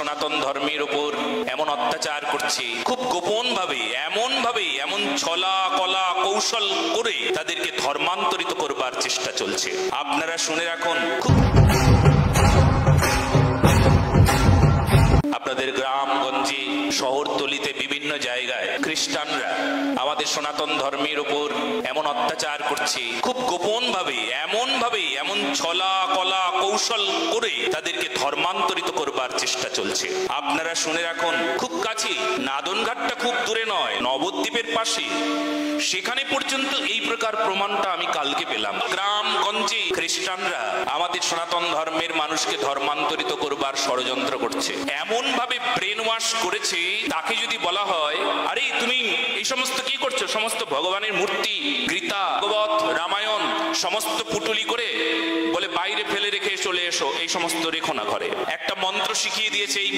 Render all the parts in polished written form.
সনাতন ধর্মের উপর এমন অত্যাচার করছে, খুব গোপন ভাবে, এমন ছলা কলা কৌশল করে তাদেরকে ধর্মান্তরিত করবার চেষ্টা চলছে। আপনারা শুনে রাখুন, আপনাদের গ্রামগঞ্জে শহরতলিতে বিভিন্ন জায়গায় খ্রিস্টানরা আমাদের সনাতন ধর্মের উপর এমন অত্যাচার করছে, খুব গোপন ভাবে, এমন ছলা কলা কৌশল করে তাদেরকে ধর্মান্তরিত করবার চেষ্টা চলছে। আপনারা শুনে রাখুন, খুব কাছে, নাদনঘাটটা খুব দূরে নয়, নবদ্বীপের পাশে, সেখানে পর্যন্ত এই প্রকার প্রমাণটা আমি কালকে পেলাম। গ্রামগঞ্জে খ্রিস্টানরা আমাদের সনাতন ধর্মের মানুষকে ধর্মান্তরিত করবার ষড়যন্ত্র করছে, এমন ভাবে ব্রেন ওয়াশ করেছে। তাকে যদি বলা হয়, আরে তুমি এই সমস্ত কি করছো, সমস্ত ভগবানের মূর্তি, গীতা, ভাগবত, রামায়ণ সমস্ত পুটুলি করে বলে বাইরে ফেলে রেখে চলে এসো, এই সমস্ত রেখো না ঘরে। একটা মন্ত্র শিখিয়ে দিয়েছে, এই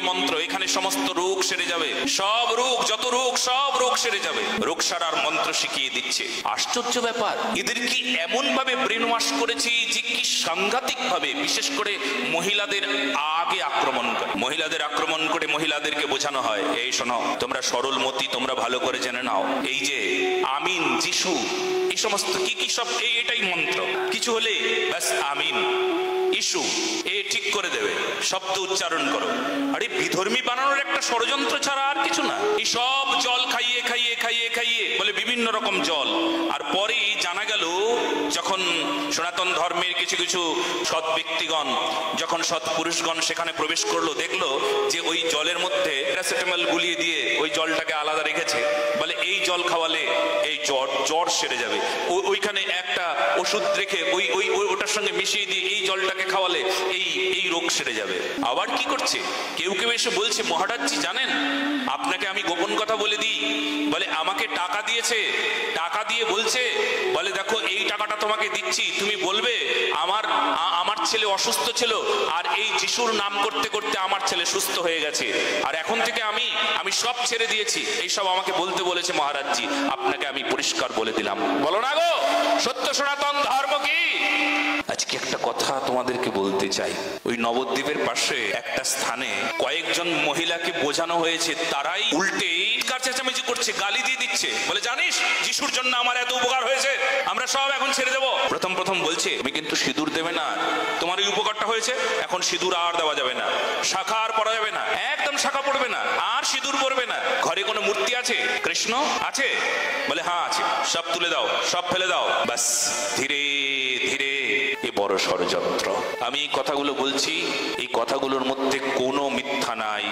মন্ত্র, এখানে সমস্ত রোগ সেরে যাবে, সব রোগ, যত রোগ সব রোগ সেরে যাবে, রোগ সারার মন্ত্র শিখিয়ে দিচ্ছে। আশ্চর্য ব্যাপার, এদের কি এমন ভাবে ব্রেন ওয়াশ করেছে যে কি সাংঘাতিক ভাবে, বিশেষ করে মহিলাদের আগে আক্রমণ করে, মহিলাদেরকে বোঝানো হয়, এই শোনো তোমরা সরলমতি, তোমরা ভালো করে জেনে নাও, এই যে আমিন, যিশু, এই সমস্ত কি সব এটাই মন্ত্র, কিছু হলে ব্যাস আমিন, ইস্যু এ ঠিক করে দেবে, শব্দ উচ্চারণ করো। আরে বিধর্মী বানানোর একটা ষড়যন্ত্র ছাড়া আর কিছু না। এই সব জল খাইয়ে বলে বিভিন্ন রকম জল। আর পরে জানা গেল, যখন সনাতন ধর্মের কিছু সৎ ব্যক্তিগণ, যখন সৎ পুরুষগণ সেখানে প্রবেশ করলো, দেখলো যে ওই জলের মধ্যে প্যারাসিটামল গুলিয়ে দিয়ে ওই জলটাকে আলাদা রেখেছে, বলে এই জল খাওয়ালে এই জ্বর সেরে যাবে। ওইখানে একটা ওষুধ রেখে ওটার সঙ্গে মিশিয়ে দিয়ে এই জলটাকে খাওয়ালে এই রোগ সেরে যাবে। আবার কি করছে, কেউ এসে বলছে, মহারাজজি জানেন, আপনাকে আমি গোপন কথা বলে দিই, বলে আমাকে টাকা দিয়েছে, টাকা দিয়ে বলছে, বলে দেখো এই টাকাটা তোমাকে দিচ্ছি, তুমি বলবে আমার ছেলে অসুস্থ ছিল, আর এই যিশুর নাম করতে করতে আমার ছেলে সুস্থ হয়ে গেছে, আর এখন থেকে আমি সব ছেড়ে দিয়েছি, এইসব আমাকে বলতে বলেছে মহারাজজি, আপনাকে আমি পরিষ্কার বলে দিলাম। বলো না গো, সত্য সনাতন ধর্ম কি? আজকে একটা কথা তোমাদেরকে বলতে চাই, ওই নবদ্বীপের পাশে একটা স্থানে কয়েকজন মহিলাকে বোঝানো হয়েছে, তারাই উল্টে চেঁচামেচি করছে, গালি দিয়ে দিচ্ছে, বলে জানিস যিশুর জন্য আমার এত উপকার হয়েছে, আমরা সব এখন ছেড়ে দেবো। প্রথম বলছে, তুমি কিন্তু সিঁদুর দেবে না, তোমার এই উপকারটা হয়েছে, এখন সিঁদুর আর দেওয়া যাবে না, শাখা আর পরা যাবে না, একদম শাখা পড়বে না, আর সিঁদুর পড়বে না। ঘরে কোনো মূর্তি আছে, কৃষ্ণ আছে, বলে হ্যাঁ আছে, সব তুলে দাও, সব ফেলে দাও। ব্যাস, ধীরে ধীরে এ বড় ষড়যন্ত্র। আমি এই কথাগুলো বলছি, এই কথাগুলোর মধ্যে কোনো মিথ্যা নাই,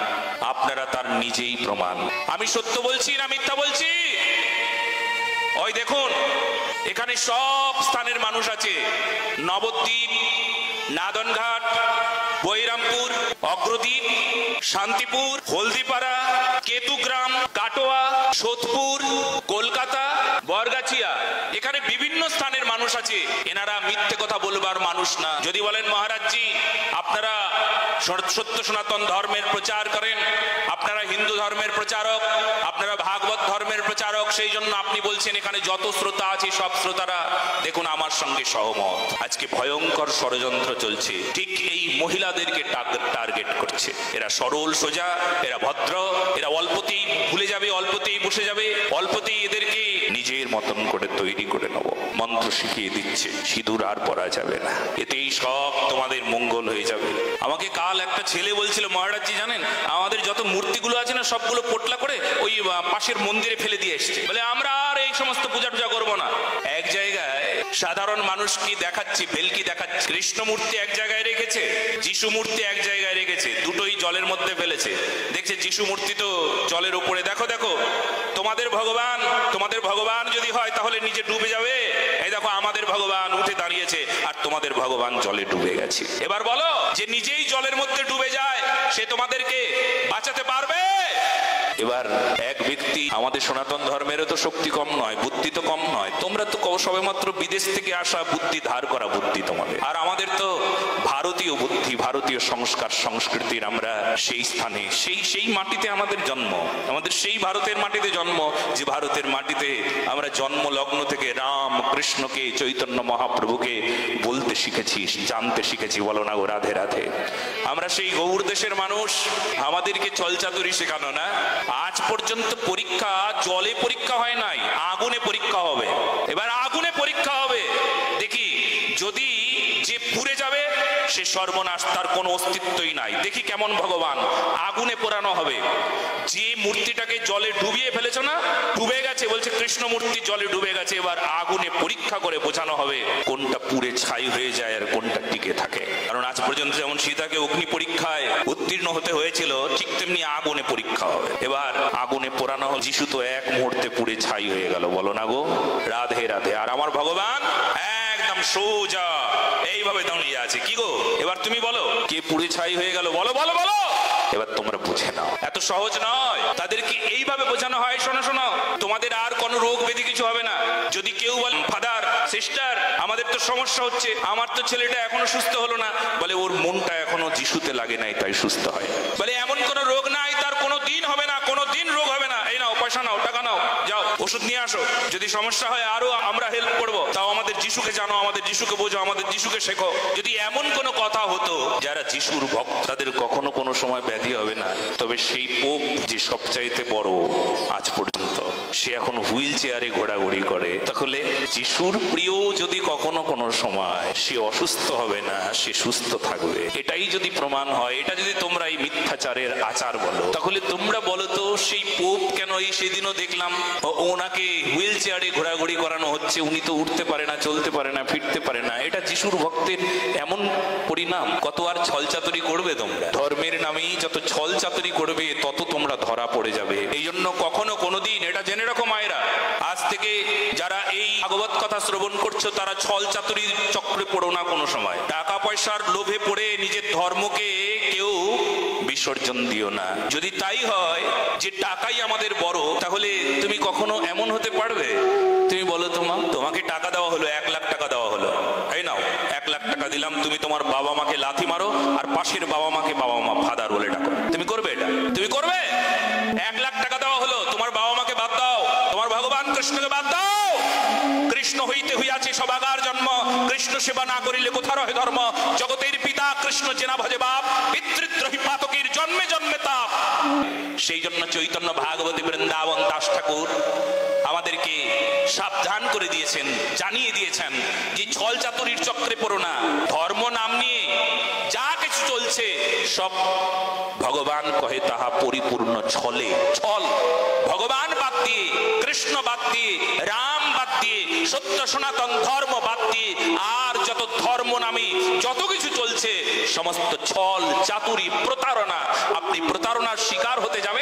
আপনারা তার নিজেই প্রমাণ। আমি সত্য বলছি না মিথ্যা বলছি? ওই দেখুন, এখানে সব স্থানের মানুষ আছে, নবদ্বীপ, নাদনঘাট, বৈরামপুর, অগ্রদ্বীপ, শান্তিপুর, হলদিপাড়া, কেতুগ্রাম, কাটোয়া, সোদপুর, কলকাতা, বরগাছিয়া, এখানে বিভিন্ন স্থানের মানুষ আছে। এনারা মিথ্যে কথা বলবার মানুষ না। যদি বলেন মহারাজজি আপনারা সত্য সনাতন ধর্মের প্রচার করেন, আপনারা হিন্দু ধর্মের প্রচারক, আপনারা ভাগবত ধর্মের প্রচারক, সেই জন্য আপনি বলছেন এখানে যত শ্রোতা আছে সব শ্রোতারা দেখুন আমার সঙ্গে সহমত। আজকে ভয়ঙ্কর ষড়যন্ত্র চলছে, ঠিক এই মহিলাদেরকে টার্গেট করছে। এরা সরল সোজা, এরা ভদ্র, এরা অল্পতেই ভুলে যাবে, অল্পতেই বসে যাবে, অল্পতেই এদেরকে নিজের মতন করে তৈরি করে নেব। মন্ত্র শিখিয়ে দিচ্ছে, সিঁদুর আর পরা যাবে না, এতেই সব তোমাদের মঙ্গল হয়ে যাবে। আমাকে কাল একটা ছেলে বলছিল, মহারাজজি জানেন আমাদের যত মূর্তিগুলো আছে না সবগুলো পোটলা করে ওই পাশের মন্দিরে ফেলে দিয়ে এসছে, বলে আমরা আর এই সমস্ত পূজা টুজা করবো না। এক জায়গায় সাধারণ মানুষ কি দেখাচ্ছি, ভেলকি দেখাচ্ছে, কৃষ্ণ মূর্তি এক জায়গায় রেখেছে, যিশু মূর্তি এক জায়গায় রেখেছে, দুটোই জলের মধ্যে ফেলেছে। দেখছে যিশু মূর্তি তো জলের উপরে, দেখো দেখো তোমাদের ভগবান যদি হয় তাহলে নিচে ডুবে যাবে, এই দেখো আমাদের ভগবান উঠে দাঁড়িয়েছে আর তোমাদের ভগবান জলে ডুবে গেছে। এবার বলো, যে নিজেই জলের মধ্যে ডুবে যায় সে তোমাদেরকে বাঁচাতে পারবে? এবার এক ব্যক্তি, আমাদের সনাতন ধর্মেরও তো শক্তি কম নয়, বুদ্ধি তো কম নয়, তোমরা তো সবেমাত্র বিদেশ থেকে আসা বুদ্ধি, ধার করা বুদ্ধি তোমাদের, আর আমাদের তো ভারত ভারতীয় বুদ্ধি, ভারতীয় সংস্কার সংস্কৃতির আমরা সেই স্থানে, সেই মাটিতে আমাদের জন্ম, আমাদের সেই ভারতের মাটিতে জন্ম, যে ভারতের মাটিতে আমরা জন্ম লগ্ন থেকে রাম কৃষ্ণকে, চৈতন্য মহাপ্রভুকে বলতে শিখেছি, জানতে শিখেছি। বলো না গো রাধে রাধে। আমরা সেই গৌর দেশের মানুষ, আমাদেরকে চলচাতুরি শেখানো না। আজ পর্যন্ত পরীক্ষা জলে পরীক্ষা হয় নাই, আগুনে পরীক্ষা হবে। এবার আগুনে পরীক্ষা হবে, দেখি যদি যে পুড়ে যাবে সে সর্বনাশ, তার কোনো অস্তিত্বই নাই। দেখি কেমন ভগবান। আগুনে পোড়ানো হবে। যে মূর্তিটাকে জলে ডুবিয়ে ফেলেছ না, ডুবে গেছে, বলছে কৃষ্ণ মূর্তি জলে ডুবে গেছে, এবার আগুনে পরীক্ষা করে বোঝানো হবে কোনটা পুড়ে ছাই হয়ে যায় আর কোনটা টিকে থাকে। কারণ আজ পর্যন্ত যেমন সীতাকে অগ্নি পরীক্ষায় উত্তীর্ণ হতে হয়েছিল, ঠিক তেমনি আগুনে পরীক্ষা হবে। এবার আগুনে পোড়ানো হল, যিশু তো এক মুহূর্তে পুড়ে ছাই হয়ে গেল। বলো না গো রাধে রাধে। আর আমার ভগবান একদম সোজা এইভাবে দাঁড়িয়ে আছে। কি গো এবার তুমি বলো, কে পুড়ে ছাই হয়ে গেল? বলো বলো বলো। এবার তোমরা বুঝে নাও, এত সহজ নয়। তাদেরকে এইভাবে বোঝানো হয়, শোনো শোনো, তোমাদের আর কোনো রোগ ব্যাধি কিছু হবে না। যদি কেউ বলে ফাদার সিস্টার আমাদের তো সমস্যা হচ্ছে, আমার তো ছেলেটা এখনো সুস্থ হলো না, বলে ওর মনটা এখনো যিশুতে লাগে নাই তাই সুস্থ হয়। বলে এমন কোন রোগ নাই তার কোনো দিন হবে না, কোনো দিন রোগ হবে না। এই নাও পয়সা নাও, টাকা নাও, যাও ওষুধ নিয়ে আসো। যদি সমস্যা হয় আরো আমরা হেল্প করবো, তাও আমাদের যিশুকে জানো, আমাদের যিশুকে বোঝো, আমাদের যিশুকে শেখো। যদি এমন কোনো কথা হতো, যারা যিশুর ভক্ত তাদের কখনো কোনো সময় ব্যাধি হবে না। তবে সেই পোপ যে সবচাইতে বড় আজ পর্যন্ত, সে এখন হুইল চেয়ারে ঘোরাঘুরি করে। তাহলে যিশুর প্রিয় যদি কখনো কোনো সময় সে অসুস্থ হবে না, সে সুস্থ থাকবে, এটাই যদি প্রমাণ হয়, এটা যদি তোমরা এই মিথ্যাচারের আচার বলো, তাহলে তোমরা বলো তো সেই পোপ কেন এই সেদিনও দেখলাম ওনাকে হুইল চেয়ারে ঘোরাঘুরি করানো হচ্ছে, উনি তো উঠতে পারে না, চলতে পারে না, ফিরতে পারে না। এটা যিশুর ভক্তের এমন পরিণাম। কত আর ছল চাতুরি করবে তোমরা? ধর্মের নামেই যত ছল চাতুরি করবে তত তোমরা ধরা পড়ে যাবে। এই জন্য কখনো কোনোদিন এটা জেনে রাখো মায়েরা, আজ থেকে যারা এই ভাগবত কথা শ্রবণ করছো তারা ছল চাতুরির চক্রে পড়ো না কোনো সময়। টাকা পয়সার লোভে পড়ে নিজের ধর্মকে কেউ বিসর্জন দিও না। যদি তাই হয় যে টাকাই আমাদের বড়, তাহলে তুমি কখনো এমন হতে পারবে? তুমি বলো তোমাকে টাকা দেওয়া হলো, 1 লাখ টাকা দেওয়া হলো, এই নাও 1 লাখ টাকা দিলাম, তুমি তোমার বাবা মাকে লাথি মারো আর পাশের বাবা মাকে বাবা মা ফাদার বলে ডাকো। তুমি করবে এটা? তুমি করবে? 1 লাখ টাকা দেওয়া হলো, তোমার বাবা মাকে বাদ দাও, তোমার ভগবান কৃষ্ণকে বাদ দাও। কৃষ্ণ হইতে হইয়াছে সবাগার জন্ম, কৃষ্ণ সেবা না করিলে কোথা রহে ধর্ম। জগতের পিতা কৃষ্ণ জেনা ভজে বাপ, পিতৃদ্রোহী পাতকের জন্মে জন্মে তাপ। সেই জন্য চৈতন্য ভাগবতী বৃন্দাবন দাস ঠাকুর আমাদেরকে সাবধান করে দিয়েছেন, জানিয়ে দিয়েছেন যে ছল চাতুরির চক্রে পড়ো না। ধর্ম নাম নিয়ে যা কিছু চলছে সব ভগবান কহে তাহা পরিপূর্ণ ছলে। ছল। ভগবান বাদ দিয়ে, কৃষ্ণ বাদ দিয়ে, রাম বাদ দিয়ে, সত্য সনাতন ধর্ম বাদ দিয়ে আর যত ধর্ম নামে যত কিছু চলছে সমস্ত ছল চাতুরি প্রতারণা। আপনি প্রতারণার শিকার হতে যাবেন